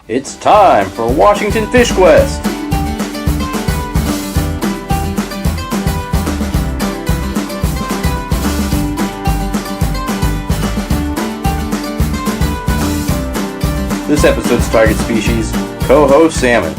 It's time for Washington Fish Quest! This episode's target species, Coho Salmon.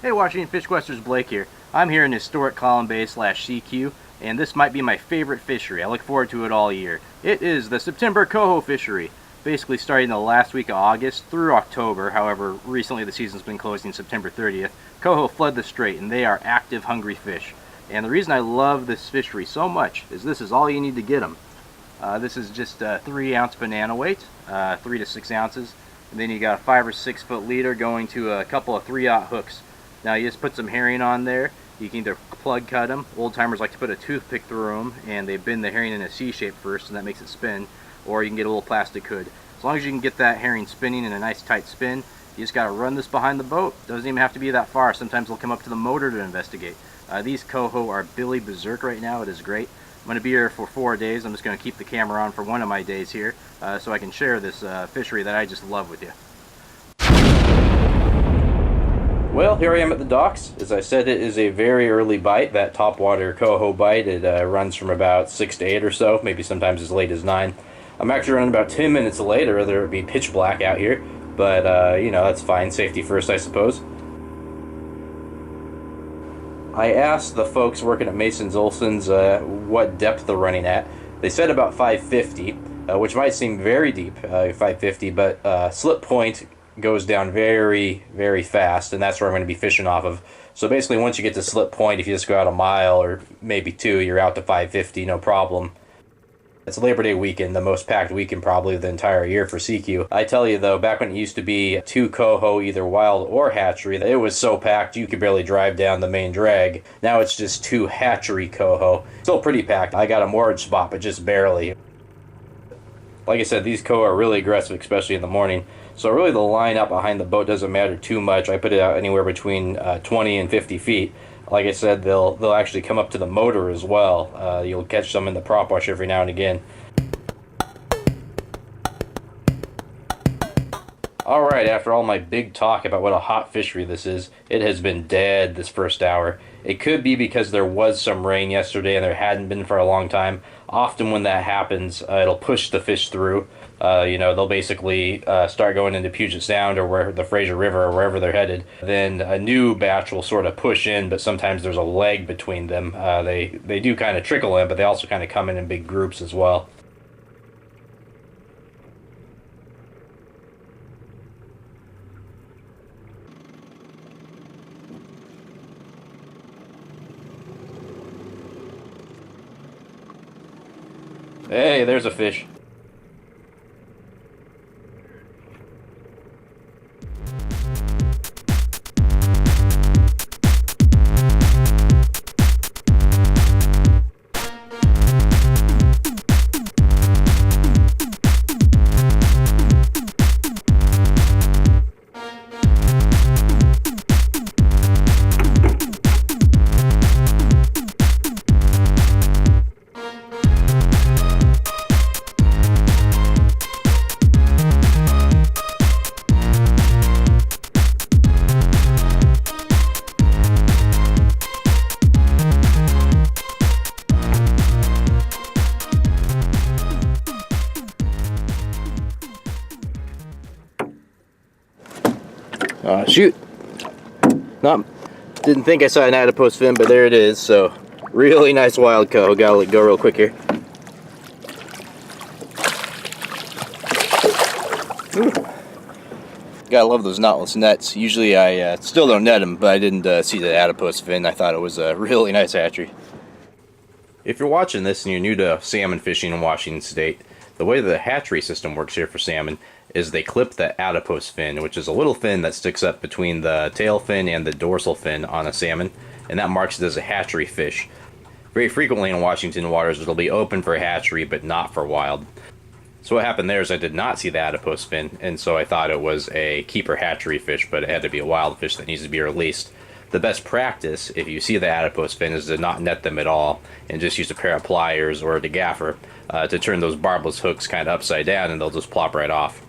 Hey Washington Fish Questers, Blake here. I'm here in historic Column Bay / Sekiu, and this might be my favorite fishery. I look forward to it all year. It is the September Coho fishery, basically starting the last week of August through October. However, recently the season's been closing September 30th. Coho flood the strait, and they are active, hungry fish. And the reason I love this fishery so much is this is all you need to get them. This is just a 3-ounce banana weight, 3 to 6 ounces. And then you got a 5 or 6 foot leader going to a couple of 3/0 hooks. Now you just put some herring on there. You can either plug cut them. Old timers like to put a toothpick through them, and they bend the herring in a C shape first, and that makes it spin. Or you can get a little plastic hood. As long as you can get that herring spinning in a nice tight spin, you just got to run this behind the boat. Doesn't even have to be that far. Sometimes they'll come up to the motor to investigate. These coho are Billy Berserk right now. It is great. I'm going to be here for 4 days. I'm just going to keep the camera on for one of my days here so I can share this fishery that I just love with you. Well, here I am at the docks. As I said, it is a very early bite, that topwater coho bite. It runs from about 6 to 8 or so, maybe sometimes as late as 9. I'm actually running about 10 minutes late, or there would be pitch black out here, but you know, that's fine. Safety first, I suppose. I asked the folks working at Mason's Olson's what depth they're running at. They said about 550, which might seem very deep, 550, but slip point goes down very, very fast, and that's where I'm going to be fishing off of. So basically, once you get to slip point, if you just go out a mile or maybe 2, you're out to 550, no problem. It's Labor Day weekend, the most packed weekend probably of the entire year for Sekiu. I tell you though, back when it used to be 2 coho, either wild or hatchery, it was so packed you could barely drive down the main drag. Now it's just 2 hatchery coho. Still pretty packed. I got a moorage spot, but just barely. Like I said, these coho are really aggressive, especially in the morning. So really the line out behind the boat doesn't matter too much. I put it out anywhere between 20 and 50 feet. Like I said, they'll actually come up to the motor as well. You'll catch some in the prop wash every now and again. Alright, after all my big talk about what a hot fishery this is, it has been dead this first hour. It could be because there was some rain yesterday and there hadn't been for a long time. Often when that happens, it'll push the fish through. You know, they'll basically start going into Puget Sound or where the Fraser River or wherever they're headed. Then a new batch will sort of push in, but sometimes there's a lag between them. They do kind of trickle in, but they also kind of come in big groups as well. Hey, there's a fish. Shoot! Didn't think I saw an adipose fin, but there it is. So, really nice wild coho. Gotta let go real quick here. Ooh. Gotta love those knotless nets. Usually I still don't net them, but I didn't see the adipose fin. I thought it was a really nice hatchery. If you're watching this and you're new to salmon fishing in Washington State, the way the hatchery system works here for salmon is they clip the adipose fin, which is a little fin that sticks up between the tail fin and the dorsal fin on a salmon, and that marks it as a hatchery fish. Very frequently in Washington waters, it'll be open for hatchery, but not for wild. So what happened there is I did not see the adipose fin, and so I thought it was a keeper hatchery fish, but it had to be a wild fish that needs to be released. The best practice, if you see the adipose fin, is to not net them at all, and just use a pair of pliers or a gaffer to turn those barbless hooks kind of upside down, and they'll just plop right off.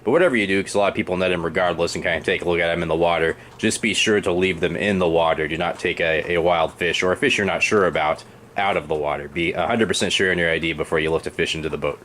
But whatever you do, because a lot of people net them regardless and kind of take a look at them in the water, just be sure to leave them in the water. Do not take a wild fish or a fish you're not sure about out of the water. Be 100% sure on your ID before you lift a fish into the boat.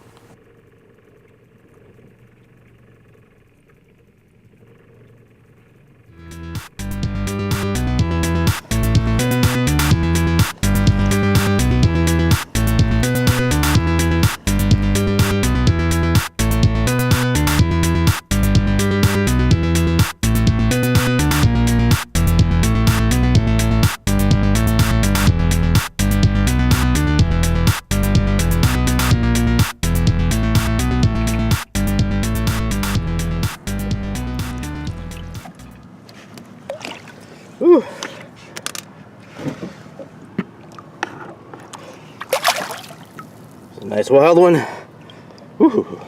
Whew. It's a nice wild one. Whew.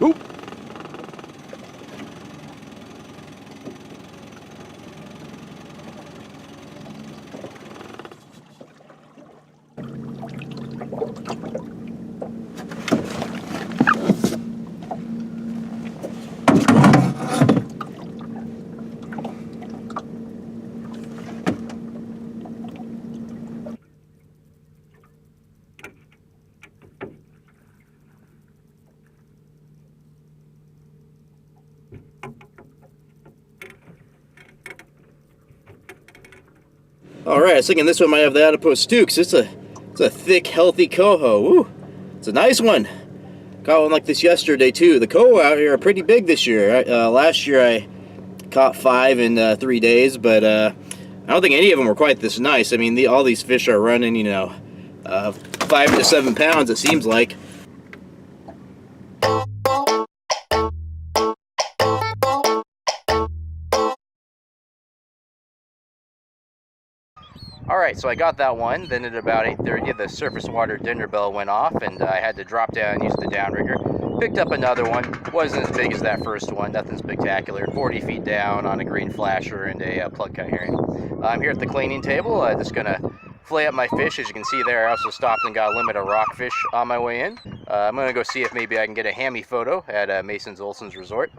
Oop. Alright, I was thinking this one might have the adipose too, because it's a thick, healthy coho. Woo! It's a nice one. Caught one like this yesterday too. The coho out here are pretty big this year. Last year I caught 5 in 3 days, but I don't think any of them were quite this nice. I mean, all these fish are running, you know, 5 to 7 pounds, it seems like. Alright, so I got that one. Then at about 8:30, the surface water dinner bell went off, and I had to drop down and use the downrigger. Picked up another one. Wasn't as big as that first one. Nothing spectacular. 40 feet down on a green flasher and a plug cut herring. I'm here at the cleaning table. Just going to flay up my fish. As you can see there, I also stopped and got a limit of rockfish on my way in. I'm going to go see if maybe I can get a hammy photo at Mason's Olson's Resort.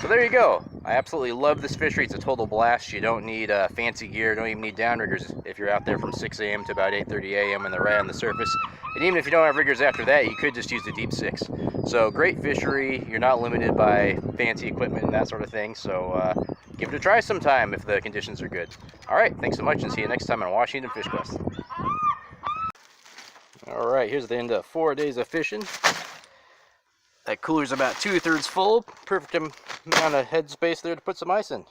So there you go. I absolutely love this fishery. It's a total blast. You don't need fancy gear. Don't even need downriggers if you're out there from 6 a.m. to about 8:30 a.m. and they're right on the surface. And even if you don't have riggers after that, you could just use the deep 6. So great fishery. You're not limited by fancy equipment and that sort of thing. So give it a try sometime if the conditions are good. All right, thanks so much, and see you next time on Washington Fish Quest. All right, here's the end of 4 days of fishing. That cooler's about 2/3 full. Perfect amount of headspace there to put some ice in.